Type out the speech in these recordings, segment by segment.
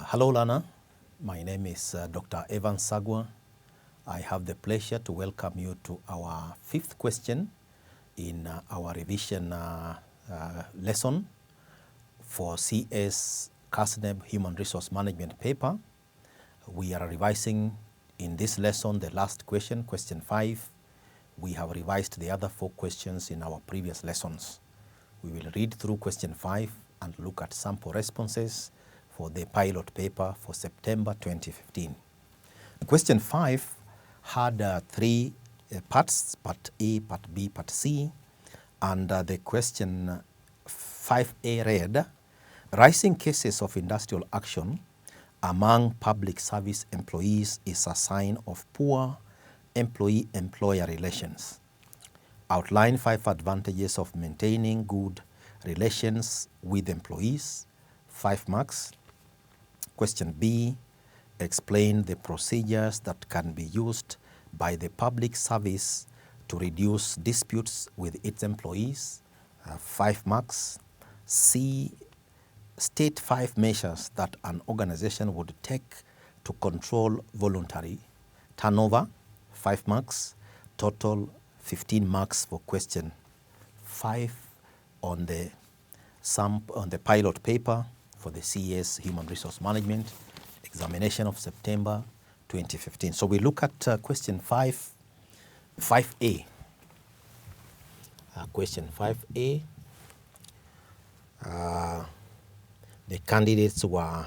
Hello, Lana. My name is Dr. Evan Sagwa. I have the pleasure to welcome you to our fifth question in our revision lesson for CS CASNEB Human Resource Management paper. We are revising in this lesson the last question, question 5. We have revised the other 4 questions in our previous lessons. We will read through question 5 and look at sample responses for the pilot paper for September 2015. Question 5 had 3 parts, part A, part B, part C, and the question 5A read, rising cases of industrial action among public service employees is a sign of poor employee-employer relations. Outline 5 advantages of maintaining good relations with employees, 5 marks. Question B, explain the procedures that can be used by the public service to reduce disputes with its employees, 5 marks. C, state 5 measures that an organization would take to control voluntary turnover, 5 marks. Total 15 marks for question 5 on the pilot paper for the CS Human Resource Management examination of September 2015. So we look at question 5A. Question 5A, the candidates were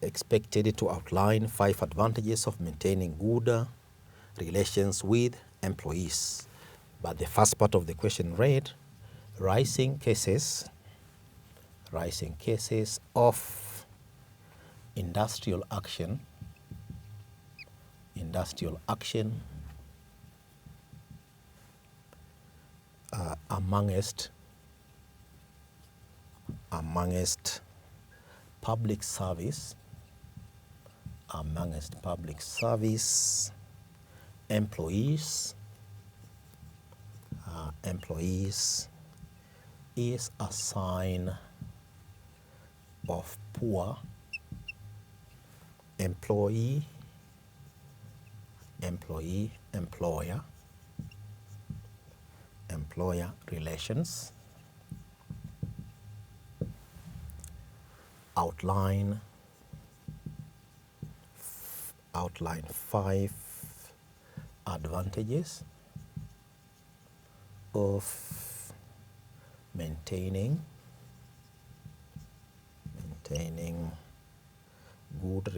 expected to outline 5 advantages of maintaining good relations with employees. But the first part of the question read, rising cases of industrial action amongst public service employees is a sign of poor employer relations. Outline 5 advantages of maintaining good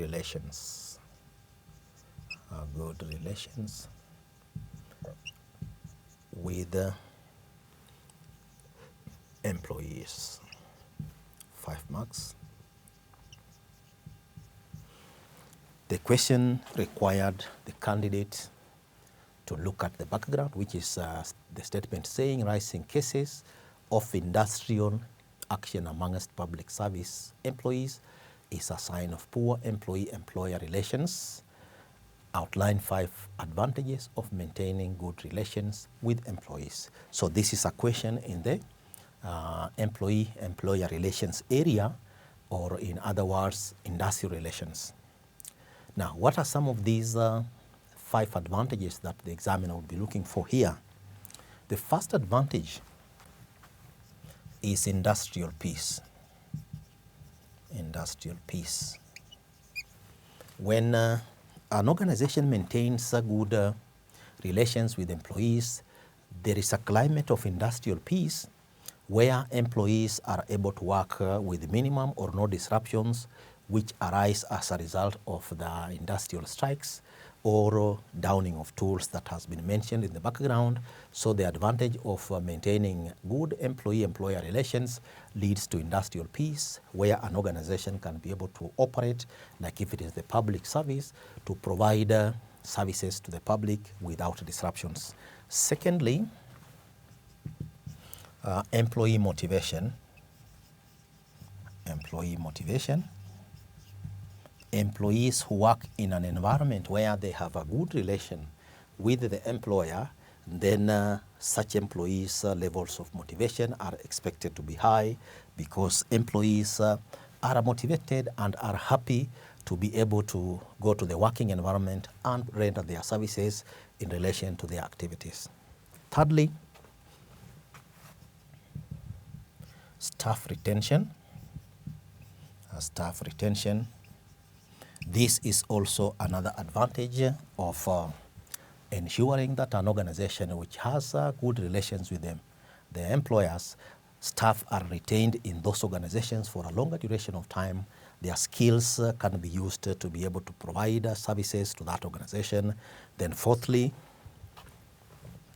relations with employees, 5 marks. The question required the candidate to look at the background, which is the statement saying rising cases of industrial action amongst public service employees is a sign of poor employee-employer relations. Outline 5 advantages of maintaining good relations with employees. So this is a question in the employee-employer relations area, or in other words, industrial relations. Now, what are some of these 5 advantages that the examiner will be looking for here? The first advantage is industrial peace. When an organization maintains good relations with employees, there is a climate of industrial peace where employees are able to work with minimum or no disruptions which arise as a result of the industrial strikes or downing of tools that has been mentioned in the background. So the advantage of maintaining good employee-employer relations leads to industrial peace, where an organization can be able to operate like if it is the public service to provide services to the public without disruptions. Secondly, employee motivation. Employees who work in an environment where they have a good relation with the employer, then such employees' levels of motivation are expected to be high because employees are motivated and are happy to be able to go to the working environment and render their services in relation to their activities. Thirdly, staff retention. Staff retention. This is also another advantage of ensuring that an organization which has good relations with them, their employers, staff are retained in those organizations for a longer duration of time. Their skills can be used to be able to provide services to that organization. Then fourthly,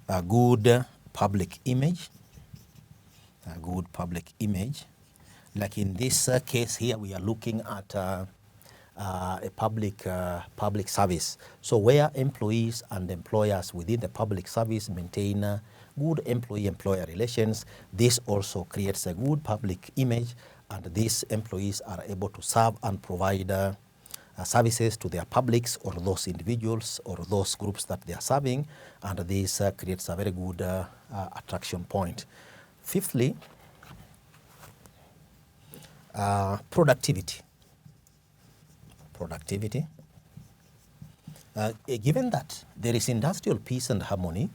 a good public image. A good public image. Like in this case here, we are looking at a public service. So where employees and employers within the public service maintain good employee-employer relations, this also creates a good public image, and these employees are able to serve and provide services to their publics or those individuals or those groups that they are serving, and this creates a very good attraction point. Fifthly, productivity. Productivity. Given that there is industrial peace and harmony,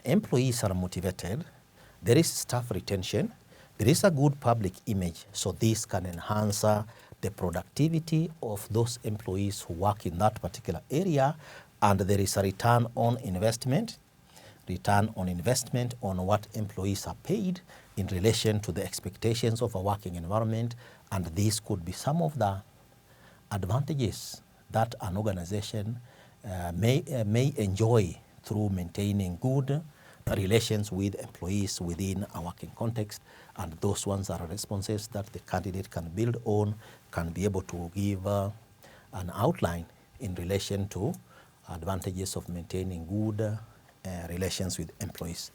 employees are motivated, there is staff retention, there is a good public image, so this can enhance the productivity of those employees who work in that particular area, and there is a return on investment on what employees are paid in relation to the expectations of a working environment, and these could be some of the advantages that an organization may enjoy through maintaining good relations with employees within a working context, and those ones are responses that the candidate can build on, can be able to give an outline in relation to advantages of maintaining good relations with employees.